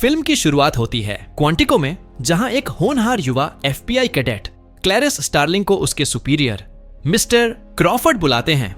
Film की शुरुआत होती है क्वांटिको में, जहां एक होनहार युवा FBI कैडेट क्लैरिस स्टार्लिंग को उसके सुपीरियर मिस्टर क्रॉफर्ड बुलाते हैं।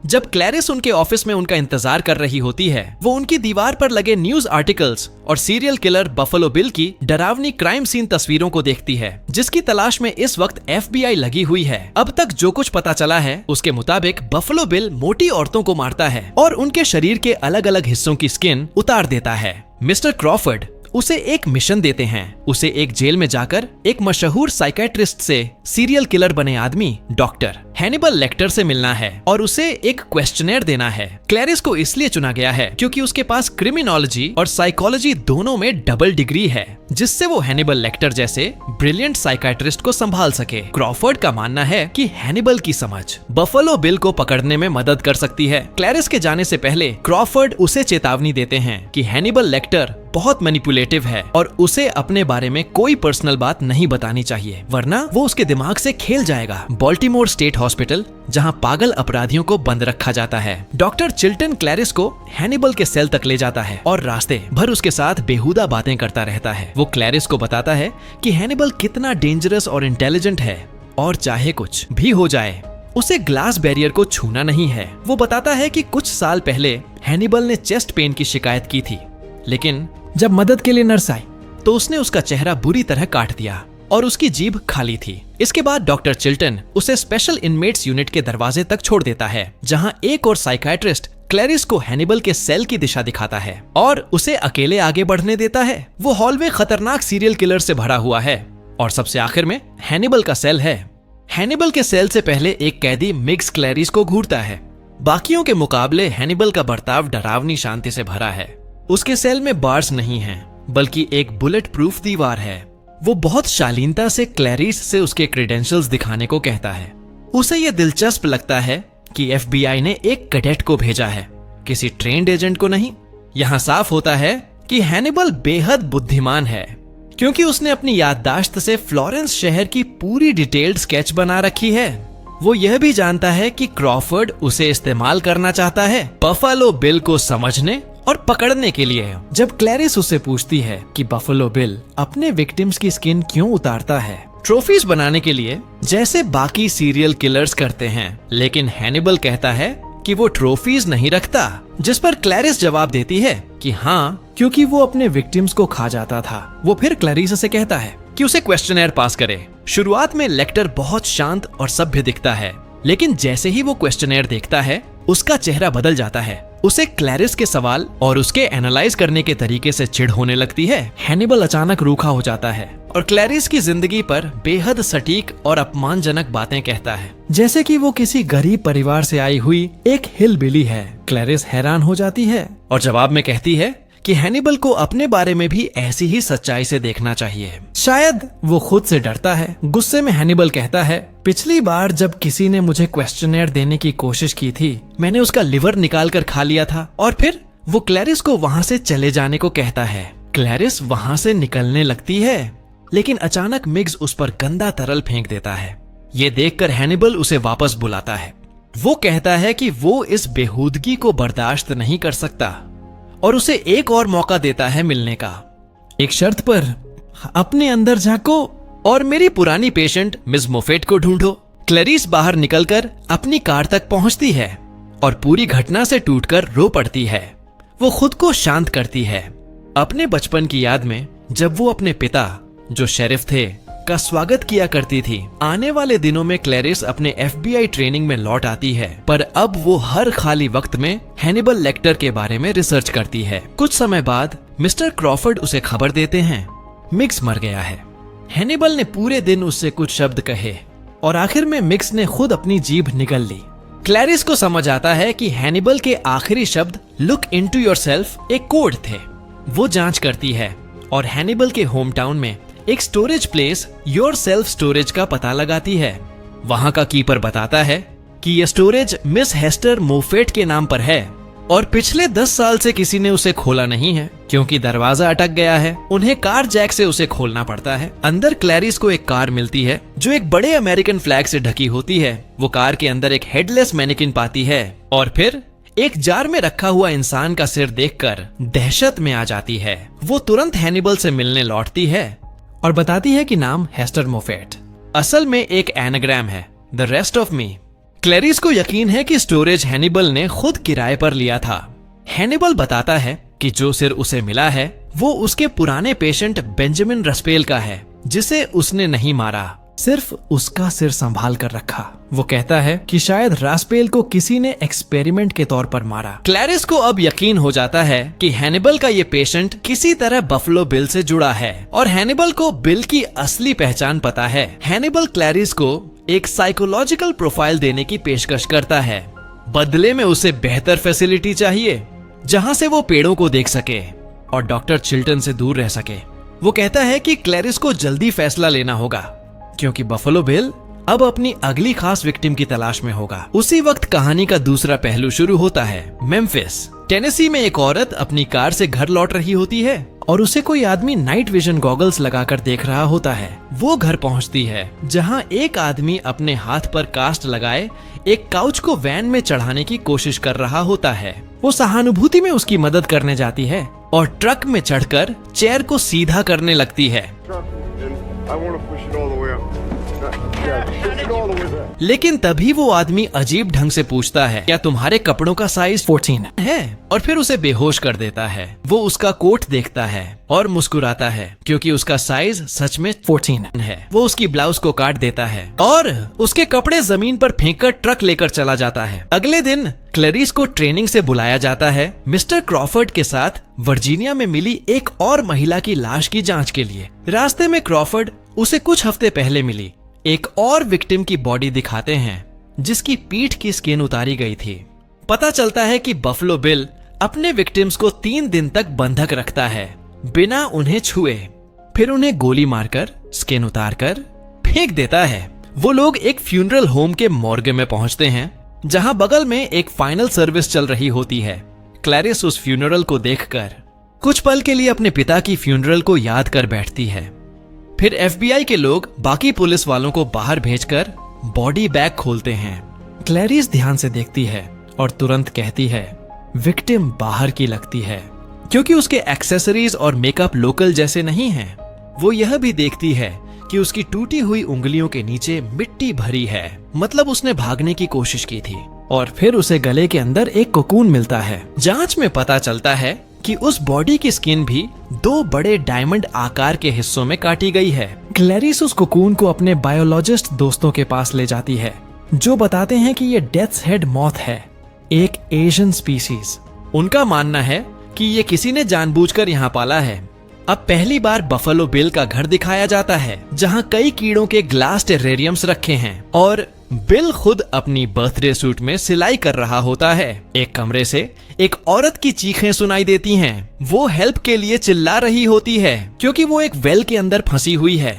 जब क्लैरिस उनके ऑफिस में उनका इंतजार कर रही होती है, वो उनकी दीवार पर लगे न्यूज आर्टिकल्स और सीरियल किलर बफलो बिल की डरावनी क्राइम सीन तस्वीरों को देखती है, जिसकी तलाश में इस वक्त FBI लगी हुई है। अब तक जो कुछ पता चला है उसके मुताबिक बफलो बिल मोटी औरतों को मारता है और उनके शरीर के अलग अलग हिस्सों की स्किन उतार देता है। मिस्टर क्रॉफर्ड उसे एक मिशन देते हैं, उसे एक जेल में जाकर एक मशहूर साइकेट्रिस्ट से सीरियल किलर बने आदमी डॉक्टर हैनिबल लेक्टर से मिलना है और उसे एक क्वेश्चनेयर देना है। क्लैरिस को इसलिए चुना गया है क्योंकि उसके पास क्रिमिनोलॉजी और साइकोलॉजी दोनों में डबल डिग्री है, जिससे वो हैनिबल लेक्टर जैसे ब्रिलियंट साइकेट्रिस्ट को संभाल सके। क्रॉफर्ड का मानना है कि हैनिबल की समझ बफलो बिल को पकड़ने में मदद कर सकती है। क्लैरिस के जाने से पहले क्रॉफर्ड उसे चेतावनी देते हैं कि हैनिबल लेक्टर बहुत मैनिपुलेटिव है और उसे अपने बारे में कोई पर्सनल बात नहीं बतानी चाहिए, वरना वो उसके दिमाग से खेल जाएगा। बॉल्टीमोर स्टेट हॉस्पिटल, जहां पागल अपराधियों को बंद रखा जाता है, डॉक्टर चिल्टन क्लैरिस को हैनिबल के सेल तक ले जाता है और रास्ते भर उसके साथ बेहुदा बातें करता रहता है। वो क्लैरिस को बताता है कि हैनिबल कितना डेंजरस और इंटेलिजेंट है और चाहे कुछ भी हो जाए उसे ग्लास बैरियर को छूना नहीं है। वो बताता है कि कुछ साल पहले हैनिबल ने चेस्ट पेन की शिकायत की थी, लेकिन जब मदद के लिए नर्स आई तो उसने उसका चेहरा बुरी तरह काट दिया और उसकी जीभ खाली थी। इसके बाद डॉक्टर चिल्टन उसे स्पेशल इनमेट्स यूनिट के दरवाजे तक छोड़ देता है, जहां एक और साइकाइट्रिस्ट क्लैरिस को हैनिबल के सेल की दिशा दिखाता है और उसे अकेले आगे बढ़ने देता है। वो हॉलवे खतरनाक सीरियल किलर से भरा हुआ है और सबसे आखिर में हैनिबल का सेल है। हैनिबल के सेल से पहले एक कैदी मिग्स क्लैरिस को घूरता है। बाकियों के मुकाबले हैनिबल का बर्ताव डरावनी शांति से भरा है। उसके सेल में बार्स नहीं हैं, बल्कि एक बुलेट प्रूफ दीवार है। वो बहुत शालीनता से क्लैरिस से उसके क्रेडेंशियल्स दिखाने को कहता है। उसे ये दिलचस्प लगता है कि FBI ने एक कैडेट को भेजा है, किसी ट्रेन्ड एजेंट को नहीं। यहाँ साफ होता है कि हैनिबल बेहद बुद्धिमान है, क्योंकि उसने अपनी याददाश्त से फ्लोरेंस शहर की पूरी डिटेल्ड स्केच बना रखी है। वो यह भी जानता है कि क्रॉफर्ड उसे इस्तेमाल करना चाहता है बफलो बिल को समझने और पकड़ने के लिए। जब क्लैरिस उससे पूछती है कि बफलो बिल अपने विक्टिम्स की स्किन क्यों उतारता है, ट्रॉफीज बनाने के लिए, जैसे बाकी सीरियल किलर्स करते हैं, लेकिन हैनिबल कहता है कि वो ट्रॉफीज नहीं रखता, जिस पर क्लैरिस जवाब देती है कि हाँ, क्योंकि वो अपने विक्टिम्स को खा जाता था। वो फिर क्लैरिस से कहता है कि उसे क्वेश्चनेयर पास करे। शुरुआत में लेक्टर बहुत शांत और सभ्य दिखता है, लेकिन जैसे ही वो क्वेश्चनेयर देखता है उसका चेहरा बदल जाता है। उसे क्लैरिस के सवाल और उसके एनालाइज करने के तरीके से चिढ़ होने लगती है। हैनिबल अचानक रूखा हो जाता है और क्लैरिस की जिंदगी पर बेहद सटीक और अपमानजनक बातें कहता है, जैसे कि वो किसी गरीब परिवार से आई हुई एक हिलबिली है। क्लैरिस हैरान हो जाती है और जवाब में कहती है कि हैनिबल को अपने बारे में भी ऐसी ही सच्चाई से देखना चाहिए। शायद वो खुद से डरता है। गुस्से में हैनिबल कहता है, पिछली बार जब किसी ने मुझे क्वेश्चनेयर देने की कोशिश की थी, मैंने उसका लिवर निकाल कर खा लिया था। और फिर वो क्लैरिस को वहाँ से चले जाने को कहता है। क्लैरिस वहाँ से निकलने लगती है, लेकिन अचानक मिग्स उस पर गंदा तरल फेंक देता है। ये देखकर हैनिबल उसे वापस बुलाता है। वो कहता है कि वो इस बेहूदगी को बर्दाश्त नहीं कर सकता और उसे एक और मौका देता है मिलने का, एक शर्त पर। अपने अंदर झांको और मेरी पुरानी पेशेंट मिस मोफेट को ढूंढो। क्लैरिस बाहर निकलकर अपनी कार तक पहुंचती है और पूरी घटना से टूटकर रो पड़ती है। वो खुद को शांत करती है। अपने बचपन की याद में जब वो अपने पिता, जो शेरिफ थे, का स्वागत किया करती थी। आने वाले दिनों में क्लैरिस अपने FBI ट्रेनिंग में लौट आती है, पर अब वो हर खाली वक्त में हैनिबल लेक्टर के बारे में रिसर्च करती है। कुछ समय बाद मिस्टर क्रॉफर्ड उसे खबर देते हैं, मिग्स मर गया है। हैनिबल ने पूरे दिन उससे कुछ शब्द कहे और आखिर में मिग्स ने खुद अपनी जीभ निगल ली। क्लैरिस को समझ आता है कि हैनिबल के आखिरी शब्द लुक इनटू योरसेल्फ एक कोड थे। वो जांच करती है और हैनिबल के होम टाउन में एक storage place your self storage का पता लगाती है। वहां का कीपर बताता है कि यह स्टोरेज मिस हेस्टर मोफेट के नाम पर है और पिछले 10 साल से किसी ने उसे खोला नहीं है, क्योंकि दरवाजा अटक गया है। उन्हें कार जैक से उसे खोलना पड़ता है। अंदर क्लैरिस को एक कार मिलती है जो एक बड़े अमेरिकन फ्लैग से ढकी होती है। वो कार के अंदर एक हेडलेस मैनिकिन पाती है और फिर एक जार में रखा हुआ इंसान का सिर देखकर दहशत में आ जाती है। वो तुरंत हैनिबल से मिलने लौटती है और बताती है कि नाम हेस्टर मोफेट असल में एक एनाग्राम है, the rest of me. Clarice को यकीन है कि स्टोरेज हैनिबल ने खुद किराए पर लिया था। हैनिबल बताता है कि जो सिर उसे मिला है वो उसके पुराने पेशेंट बेंजामिन रस्पेल का है, जिसे उसने नहीं मारा, सिर्फ उसका सिर संभाल कर रखा। वो कहता है कि शायद रास्पेल को किसी ने एक्सपेरिमेंट के तौर पर मारा। क्लैरिस को अब यकीन हो जाता है कि हैनिबल का ये पेशेंट किसी तरह बफलो बिल से जुड़ा है और हैनिबल को बिल की असली पहचान पता है। हैनिबल क्लैरिस को एक साइकोलॉजिकल प्रोफाइल देने की पेशकश करता है। बदले में उसे बेहतर फैसिलिटी चाहिए जहाँ से वो पेड़ों को देख सके और डॉक्टर चिल्टन से दूर रह सके। वो कहता है कि क्लैरिस को जल्दी फैसला लेना होगा क्योंकि बफलो बिल अब अपनी अगली खास विक्टिम की तलाश में होगा। उसी वक्त कहानी का दूसरा पहलू शुरू होता है। मेम्फिस, टेनेसी में एक औरत अपनी कार से घर लौट रही होती है और उसे कोई आदमी नाइट विजन गॉगल्स लगाकर देख रहा होता है। वो घर पहुंचती है जहां एक आदमी अपने हाथ पर कास्ट लगाए एक काउच को वैन में चढ़ाने की कोशिश कर रहा होता है। वो सहानुभूति में उसकी मदद करने जाती है और ट्रक में चढ़कर चेयर को सीधा करने लगती है। लेकिन तभी वो आदमी अजीब ढंग से पूछता है, क्या तुम्हारे कपड़ों का साइज 14 है? और फिर उसे बेहोश कर देता है। वो उसका कोट देखता है और मुस्कुराता है क्योंकि उसका साइज सच में 14 है। वो उसकी ब्लाउज को काट देता है और उसके कपड़े जमीन पर फेंककर ट्रक लेकर चला जाता है। अगले दिन क्लैरिस को ट्रेनिंग से बुलाया जाता है मिस्टर क्रॉफर्ड के साथ वर्जीनिया में मिली एक और महिला की लाश की जांच के लिए। रास्ते में क्रॉफर्ड उसे कुछ हफ्ते पहले मिली एक और विक्टिम की बॉडी दिखाते हैं जिसकी पीठ की स्किन उतारी गई थी। पता चलता है कि बफलो बिल अपने विक्टिम्स को 3 दिन तक बंधक रखता है बिना उन्हें छुए, फिर उन्हें गोली मारकर स्किन उतारकर फेंक देता है। वो लोग एक फ्यूनरल होम के मॉर्गे में पहुंचते हैं जहां बगल में एक फाइनल सर्विस चल रही होती है। क्लैरिस उस फ्यूनरल को देखकर कुछ पल के लिए अपने पिता की फ्यूनरल को याद कर बैठती है। फिर एफबीआई के लोग बाकी पुलिस वालों को बाहर भेजकर बॉडी बैग खोलते हैं। क्लैरिस ध्यान से देखती है और तुरंत कहती है, विक्टिम बाहर की लगती है क्योंकि उसके एक्सेसरीज और मेकअप लोकल जैसे नहीं हैं। वो यह भी देखती है कि उसकी टूटी हुई उंगलियों के नीचे मिट्टी भरी है, मतलब उसने भागने की कोशिश की थी। और फिर उसे गले के अंदर एक कोकून मिलता है। जांच में पता चलता है कि उस बॉडी की स्किन भी 2 बड़े डायमंड आकार के हिस्सों में काटी गई है। क्लैरिस उस कोकून को अपने बायोलॉजिस्ट दोस्तों के पास ले जाती है जो बताते हैं कि ये डेथ्स हेड मॉथ है, एक एशियन स्पीसीज। उनका मानना है कि ये किसी ने जानबूझकर यहाँ पाला है। अब पहली बार बफलो बिल का घर दिखाया जाता है जहाँ कई कीड़ों के ग्लास टेरेरियम्स रखे हैं और बिल खुद अपनी बर्थडे सूट में सिलाई कर रहा होता है। एक कमरे से एक औरत की चीखें सुनाई देती हैं। वो हेल्प के लिए चिल्ला रही होती है क्योंकि वो एक वेल के अंदर फंसी हुई है।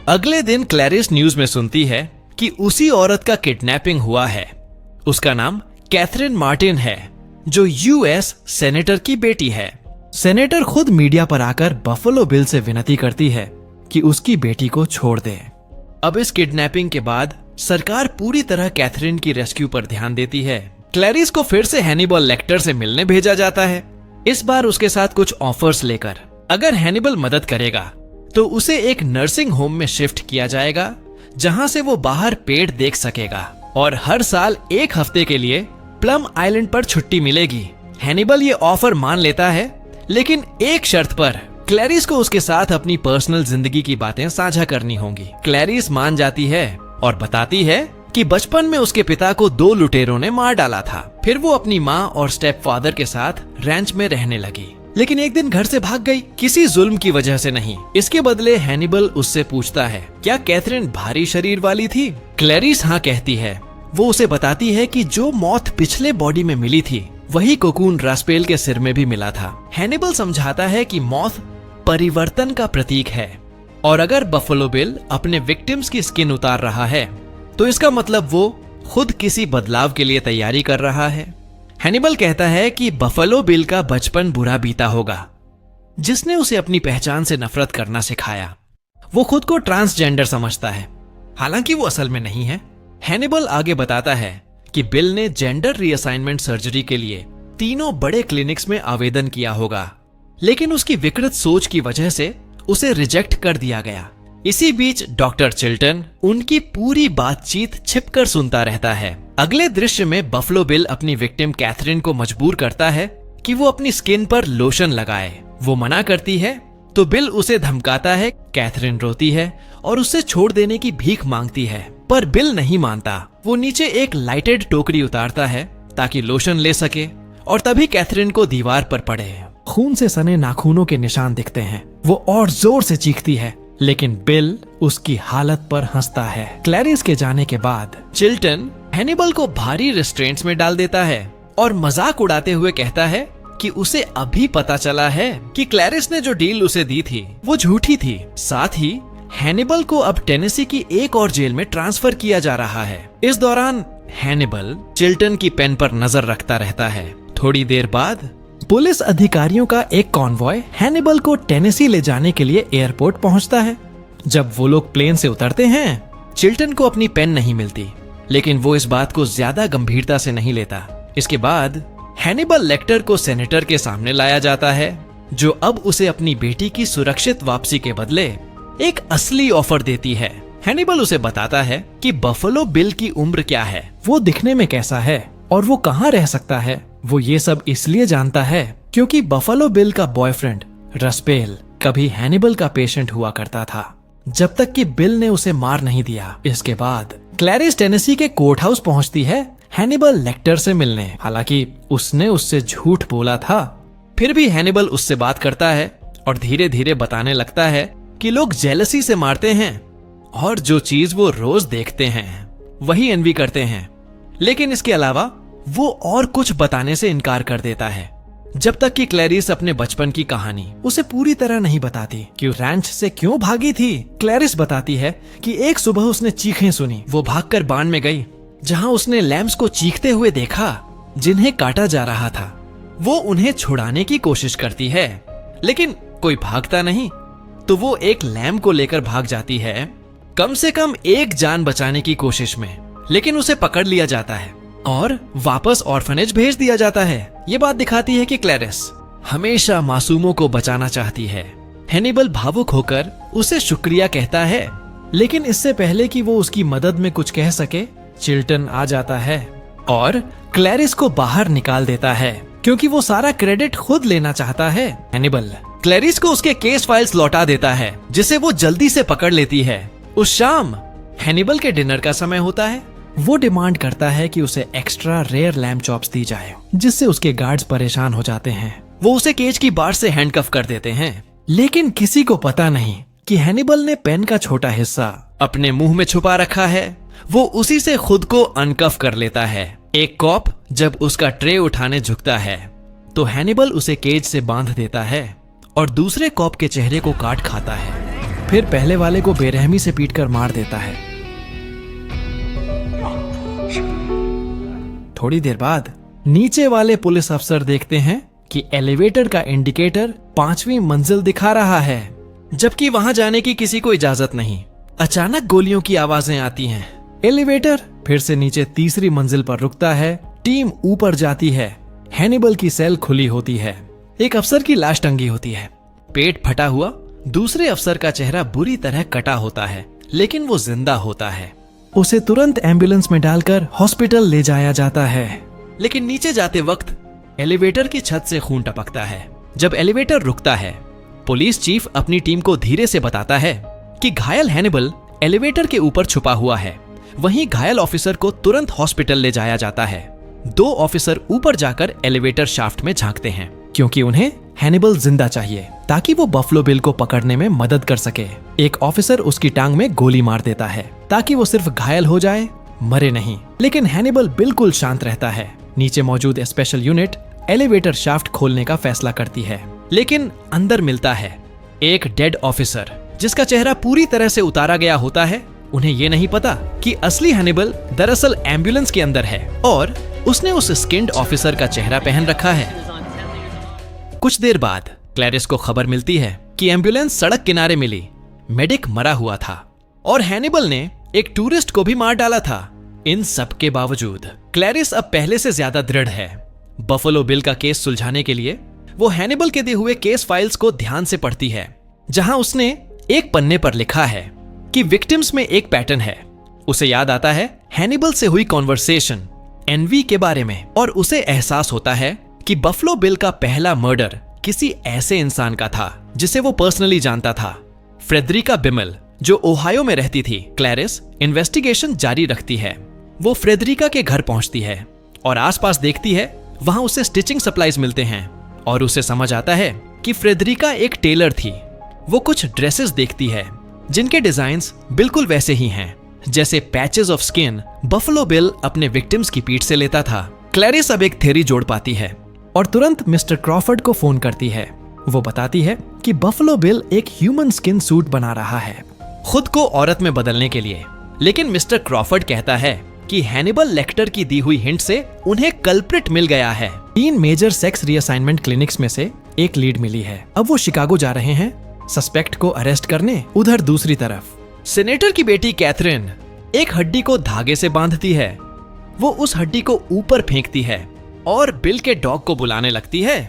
अगले दिन क्लैरिस न्यूज में सुनती है कि उसी औरत का किडनैपिंग हुआ है। उसका नाम कैथरीन मार्टिन है जो यूएस सेनेटर की बेटी है। सेनेटर खुद मीडिया पर आकर बफलो बिल से विनती करती है कि उसकी बेटी को छोड़ दे। अब इस किडनैपिंग के बाद सरकार पूरी तरह कैथरीन की रेस्क्यू पर ध्यान देती है। क्लैरिस को फिर से हैनिबल लेक्टर से मिलने भेजा जाता है, इस बार उसके साथ कुछ ऑफर्स लेकर। अगर हैनिबल मदद करेगा तो उसे एक नर्सिंग होम में शिफ्ट किया जाएगा जहां से वो बाहर पेड़ देख सकेगा और हर साल 1 हफ्ते के लिए प्लम आइलैंड पर छुट्टी मिलेगी। हैनिबल ये ऑफर मान लेता है लेकिन एक शर्त पर, क्लैरिस को उसके साथ अपनी पर्सनल जिंदगी की बातें साझा करनी होंगी। क्लैरिस मान जाती है और बताती है कि बचपन में उसके पिता को 2 लुटेरों ने मार डाला था। फिर वो अपनी माँ और स्टेप फादर के साथ रैंच में रहने लगी, लेकिन एक दिन घर से भाग गई, किसी जुल्म की वजह से नहीं। इसके बदले हैनिबल उससे पूछता है, क्या कैथरीन भारी शरीर वाली थी? क्लैरिस हाँ कहती है। वो उसे बताती है कि जो मौत पिछले बॉडी में मिली थी वही कोकून रास्पेल के सिर में भी मिला था। हैनिबल समझाता है कि मौत परिवर्तन का प्रतीक है और अगर बफलो बिल अपने विक्टिम्स की स्किन उतार रहा है तो इसका मतलब वो खुद किसी बदलाव के लिए तैयारी कर रहा है। हैनिबल कहता है कि बफलो बिल का बचपन बुरा बीता होगा जिसने उसे अपनी पहचान से नफरत करना सिखाया। वो खुद को ट्रांसजेंडर समझता है, हालांकि वो असल में नहीं है। हैनिबल आगे बताता है कि बिल ने जेंडर रीअसाइनमेंट सर्जरी के लिए तीनों बड़े क्लिनिक्स में आवेदन किया होगा, लेकिन उसकी विकृत सोच की वजह से उसे रिजेक्ट कर दिया गया। इसी बीच डॉक्टर चिल्टन उनकी पूरी बातचीत छिपकर सुनता रहता है। अगले दृश्य में बफलो बिल अपनी विक्टिम कैथरीन को मजबूर करता है कि वो अपनी स्किन पर लोशन लगाए। वो मना करती है तो बिल उसे धमकाता है। कैथरीन रोती है और उससे छोड़ देने की भीख मांगती है, पर बिल नहीं मानता। वो नीचे एक लाइटेड टोकरी उतारता है ताकि लोशन ले सके, और तभी कैथरीन को दीवार पर पड़े खून से सने नाखूनों के निशान दिखते हैं। वो और जोर से चीखती है, लेकिन बिल उसकी हालत पर हंसता है। क्लैरिस के जाने के बाद चिल्टन हैनिबल को भारी रेस्ट्रेंट्स में डाल देता है और मजाक उड़ाते हुए कहता है कि उसे अभी पता चला है कि क्लैरिस ने जो डील उसे दी थी वो झूठी थी। साथ ही हैनिबल को अब टेनेसी की एक और जेल में ट्रांसफर किया जा रहा है। इस दौरान हैनिबल चिल्टन की पेन पर नजर रखता रहता है। थोड़ी देर बाद पुलिस अधिकारियों का एक कॉन्वॉय हैनिबल को टेनेसी ले जाने के लिए एयरपोर्ट पहुंचता है। जब वो लोग प्लेन से उतरते हैं, चिल्टन को अपनी पेन नहीं मिलती, लेकिन वो इस बात को ज्यादा गंभीरता से नहीं लेता। इसके बाद हैनिबल लेक्टर को सेनेटर के सामने लाया जाता है, जो अब उसे अपनी बेटी की सुरक्षित वापसी के बदले एक असली ऑफर देती है। हैनिबल उसे बताता है कि बफलो बिल की उम्र क्या है, वो दिखने में कैसा है और वो कहाँ रह सकता है। वो ये सब इसलिए जानता है क्योंकि बफलो बिल का बॉयफ्रेंड रस्पेल कभी हैनिबल का पेशेंट हुआ करता था, जब तक कि बिल ने उसे मार नहीं दिया। इसके बाद क्लैरिस टेनेसी के कोर्ट हाउस पहुंचती है हैनिबल लेक्टर से मिलने। हालांकि उसने उससे झूठ बोला था, फिर भी हैनिबल उससे बात करता है और धीरे धीरे बताने लगता है कि लोग जेलसी से मारते हैं और जो चीज वो रोज देखते हैं वही एनवी करते हैं। लेकिन इसके अलावा वो और कुछ बताने से इनकार कर देता है, जब तक कि क्लैरिस अपने बचपन की कहानी उसे पूरी तरह नहीं बताती कि रैंच से क्यों भागी थी। क्लैरिस बताती है कि एक सुबह उसने चीखें सुनी। वो भागकर बाण में गई, जहां उसने लैम्स को चीखते हुए देखा जिन्हें काटा जा रहा था। वो उन्हें छुड़ाने की कोशिश करती है, लेकिन कोई भागता नहीं, तो वो एक लैम को लेकर भाग जाती है, कम से कम एक जान बचाने की कोशिश में। लेकिन उसे पकड़ लिया जाता है और वापस ऑर्फनेज भेज दिया जाता है। ये बात दिखाती है कि क्लैरिस हमेशा मासूमों को बचाना चाहती है। हैनिबल भावुक होकर उसे शुक्रिया कहता है, लेकिन इससे पहले कि वो उसकी मदद में कुछ कह सके, चिल्टन आ जाता है और क्लैरिस को बाहर निकाल देता है, क्योंकि वो सारा क्रेडिट खुद लेना चाहता है। हैनिबल क्लैरिस को उसके केस फाइल्स लौटा देता है, जिसे वो जल्दी से पकड़ लेती है। उस शाम हैनिबल के डिनर का समय होता है। वो डिमांड करता है कि उसे एक्स्ट्रा रेयर लैम चॉप्स दी जाए, जिससे उसके गार्ड्स परेशान हो जाते हैं। वो उसे केज की बार से हैंडकफ कर देते हैं, लेकिन किसी को पता नहीं कि हैनिबल ने पेन का छोटा हिस्सा अपने मुंह में छुपा रखा है। वो उसी से खुद को अनकफ कर लेता है। एक कॉप जब उसका ट्रे उठाने झुकता है, तो हैनिबल उसे केज से बांध देता है और दूसरे कॉप के चेहरे को काट खाता है। फिर पहले वाले को बेरहमी से पीटकर मार देता है। थोड़ी देर बाद नीचे वाले पुलिस अफसर देखते हैं कि एलिवेटर का इंडिकेटर 5वीं मंजिल दिखा रहा है, जबकि वहां जाने की किसी को इजाजत नहीं। अचानक गोलियों की आवाजें आती हैं। एलिवेटर फिर से नीचे 3री मंजिल पर रुकता है। टीम ऊपर जाती है। हैनिबल की सेल खुली होती है। एक अफसर की लाश टंगी होती है, पेट फटा हुआ। दूसरे अफसर का चेहरा बुरी तरह कटा होता है, लेकिन वो जिंदा होता है। उसे तुरंत एम्बुलेंस में डालकर हॉस्पिटल ले जाया जाता है, लेकिन नीचे जाते वक्त एलिवेटर की छत से खून टपकता है। जब एलिवेटर रुकता है, पुलिस चीफ अपनी टीम को धीरे से बताता है कि घायल हैनिबल एलिवेटर के ऊपर छुपा हुआ है। वहीं घायल ऑफिसर को तुरंत हॉस्पिटल ले जाया जाता है। 2 ऑफिसर ऊपर जाकर एलिवेटर शाफ्ट में झांकते हैं, क्योंकि उन्हें हैनिबल जिंदा चाहिए ताकि वो बफलो बिल को पकड़ने में मदद कर सके। एक ऑफिसर उसकी टांग में गोली मार देता है ताकि वो सिर्फ घायल हो जाए, मरे नहीं। लेकिन हैनिबल बिल्कुल शांत रहता है। नीचे मौजूद स्पेशल यूनिट एलिवेटर शाफ्ट खोलने का फैसला करती है, लेकिन अंदर मिलता है एक डेड ऑफिसर, जिसका चेहरा पूरी तरह से उतारा गया होता है। उन्हें ये नहीं पता कि असली हैनिबल दरअसल एम्बुलेंस के अंदर है और उसने उस स्किन्ड ऑफिसर का चेहरा पहन रखा है। कुछ देर बाद क्लैरिस को खबर मिलती है कि एम्बुलेंस सड़क किनारे मिली। मेडिक मरा हुआ था और हैनिबल ने एक टूरिस्ट को भी मार डाला था। इन सब के बावजूद क्लैरिस अब पहले से ज्यादा दृढ़ है। बफलो बिल का केस सुलझाने के लिए वो हैनिबल के दिए हुए केस फाइल्स को ध्यान से पढ़ती है, जहां उसने एक पन्ने पर लिखा है कि विक्टिम्स में एक पैटर्न है। उसे याद आता है हैनिबल से हुई कॉन्वर्सेशन एनवी के बारे में, और उसे एहसास होता है कि बफलो बिल का पहला मर्डर किसी ऐसे इंसान का था जिसे वो पर्सनली जानता था, फ्रेडरिका बिमल, जो ओहायो में रहती थी। क्लैरिस इन्वेस्टिगेशन जारी रखती है। वो फ्रेडरिका के घर पहुंचती है और आसपास देखती है। वहां उसे स्टिचिंग सप्लाईज मिलते हैं और उसे समझ आता है कि फ्रेडरिका एक टेलर थी। वो कुछ ड्रेसेस देखती है जिनके डिजाइन्स बिल्कुल वैसे ही हैं जैसे patches of skin buffalo bill अपने विक्टिम्स की पीठ से लेता था। क्लैरिस अब एक थ्योरी जोड़ पाती है और तुरंत मिस्टर क्रॉफर्ड को फोन करती है। वो बताती है कि बफलो बिल एक ह्यूमन स्किन सूट बना रहा है खुद को औरत में बदलने के लिए, लेकिन मिस्टर क्रॉफर्ड कहता है कि हैनिबल लेक्टर की दी हुई हिंट से उन्हें कल्प्रिट मिल गया है। 3 मेजर सेक्स रीअसाइनमेंट क्लिनिक्स में से एक लीड मिली है। अब वो शिकागो जा रहे हैं सस्पेक्ट को अरेस्ट करने। उधर दूसरी तरफ सेनेटर की बेटी कैथरीन एक हड्डी को धागे से बांधती है। वो उस हड्डी को ऊपर फेंकती है और बिल के डॉग को बुलाने लगती है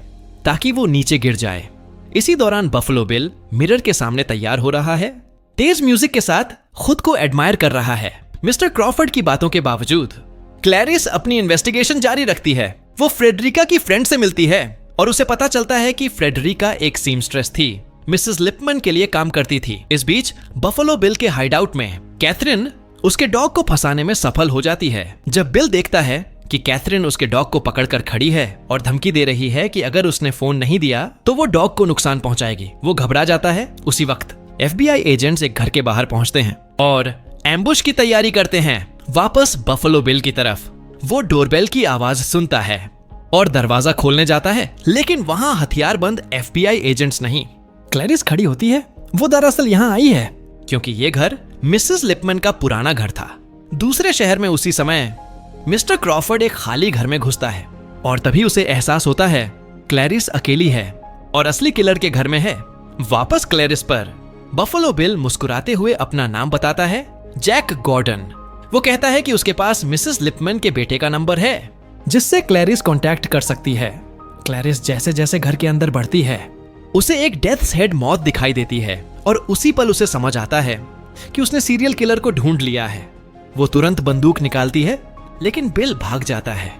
ताकि वो नीचे गिर जाए। इसी दौरान बफलो बिल मिरर के सामने तैयार हो रहा है, तेज म्यूजिक के साथ खुद को एडमायर कर रहा है। मिस्टर क्रॉफर्ड की बातों के बावजूद क्लैरिस अपनी इन्वेस्टिगेशन जारी रखती है। वो फ्रेडरिका की फ्रेंड से मिलती है और उसे पता चलता है कि फ्रेडरिका एक सीमस्ट्रेस थी, मिसेस लिपमन के लिए काम करती थी। इस बीच बफलो बिल के हाइडआउट में कैथरीन उसके डॉग को फंसाने में सफल हो जाती है। जब बिल देखता है कि कैथरीन उसके डॉग को पकड़कर खड़ी है और धमकी दे रही है कि अगर उसने फोन नहीं दिया तो वो डॉग को नुकसान पहुंचाएगी, वो घबरा जाता है। उसी वक्त FBI एजेंट्स एक घर के बाहर पहुंचते हैं और एम्बुश की तैयारी करते हैं। वापस बफलो बिल की तरफ वो डोरबेल की आवाज सुनता है और दरवाजा खोलने जाता है, लेकिन वहां हथियारबंद FBI एजेंट्स नहीं। क्लैरिस खड़ी होती है। वो दरअसल यहाँ आई है क्योंकि ये घर मिसेस लिपमन का पुराना घर था, दूसरे शहर में। उसी समय मिस्टर क्रॉफर्ड एक खाली घर में घुसता है और तभी उसे एहसास होता है क्लैरिस अकेली है और असली किलर के घर में है। वापस क्लैरिस पर बफलो बिल मुस्कुराते हुए अपना नाम बताता है, जैक गॉर्डन। वो कहता है कि उसके पास मिसेस लिपमन के बेटे का नंबर है जिससे क्लैरिस कांटेक्ट कर सकती है। क्लैरिस जैसे जैसे घर के अंदर बढ़ती है उसे एक डेथ्स हेड मौत दिखाई देती है और उसी पल उसे समझ आता है कि उसने सीरियल किलर को ढूंढ लिया है। वो तुरंत बंदूक निकालती है लेकिन बिल भाग जाता है।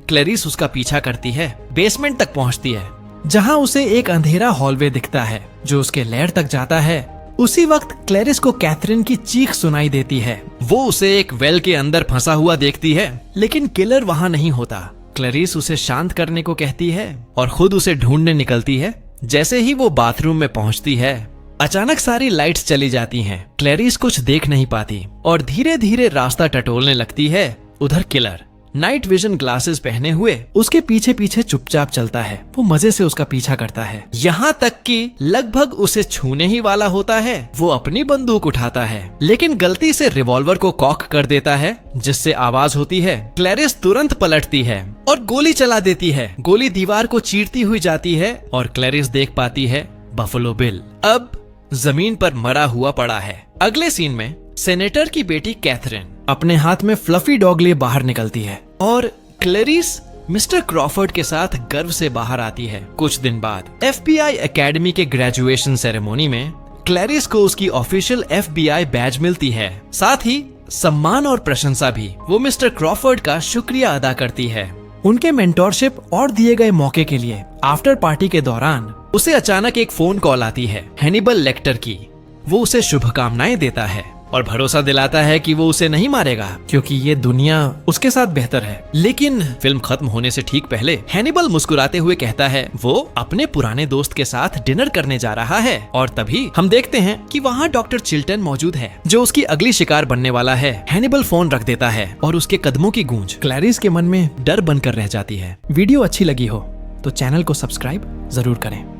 क्लैरिस उसका पीछा करती है, बेसमेंट तक पहुंचती है जहां उसे एक अंधेरा हॉलवे दिखता है जो उसके लैर तक जाता है। उसी वक्त क्लैरिस को कैथरीन की चीख सुनाई देती है। वो उसे एक वेल के अंदर फंसा हुआ देखती है लेकिन किलर वहां नहीं होता। क्लैरिस उसे शांत करने को कहती है और खुद उसे ढूंढने निकलती है। जैसे ही वो बाथरूम में पहुंचती है अचानक सारी लाइट्स चली जाती हैं। क्लैरिस कुछ देख नहीं पाती और धीरे धीरे रास्ता टटोलने लगती है। उधर किलर नाइट विजन ग्लासेस पहने हुए उसके पीछे पीछे चुपचाप चलता है। वो मजे से उसका पीछा करता है, यहाँ तक कि लगभग उसे छूने ही वाला होता है। वो अपनी बंदूक उठाता है लेकिन गलती से रिवॉल्वर को कॉक कर देता है जिससे आवाज होती है। क्लैरिस तुरंत पलटती है और गोली चला देती है। गोली दीवार को चीरती हुई जाती है और क्लैरिस देख पाती है बफलो बिल अब जमीन पर मरा हुआ पड़ा है। अगले सीन में सेनेटर की बेटी कैथरीन अपने हाथ में फ्लफी डॉग लिए बाहर निकलती है और क्लैरिस मिस्टर क्रॉफर्ड के साथ गर्व से बाहर आती है। कुछ दिन बाद FBI एकेडमी के ग्रेजुएशन सेरेमोनी में क्लैरिस को उसकी ऑफिशियल FBI बैज मिलती है, साथ ही सम्मान और प्रशंसा भी। वो मिस्टर क्रॉफर्ड का शुक्रिया अदा करती है उनके मेंटोरशिप और दिए गए मौके के लिए। आफ्टर पार्टी के दौरान उसे अचानक एक फोन कॉल आती है हैनिबल लेक्टर की। वो उसे शुभकामनाएं देता है और भरोसा दिलाता है कि वो उसे नहीं मारेगा क्योंकि ये दुनिया उसके साथ बेहतर है। लेकिन फिल्म खत्म होने से ठीक पहले हैनिबल मुस्कुराते हुए कहता है वो अपने पुराने दोस्त के साथ डिनर करने जा रहा है और तभी हम देखते हैं कि वहाँ डॉक्टर चिल्टन मौजूद है जो उसकी अगली शिकार बनने वाला है। हैनिबल फोन रख देता है और उसके कदमों की गूंज क्लैरिस के मन में डर बनकर रह जाती है। वीडियो अच्छी लगी हो तो चैनल को सब्सक्राइब जरूर करें।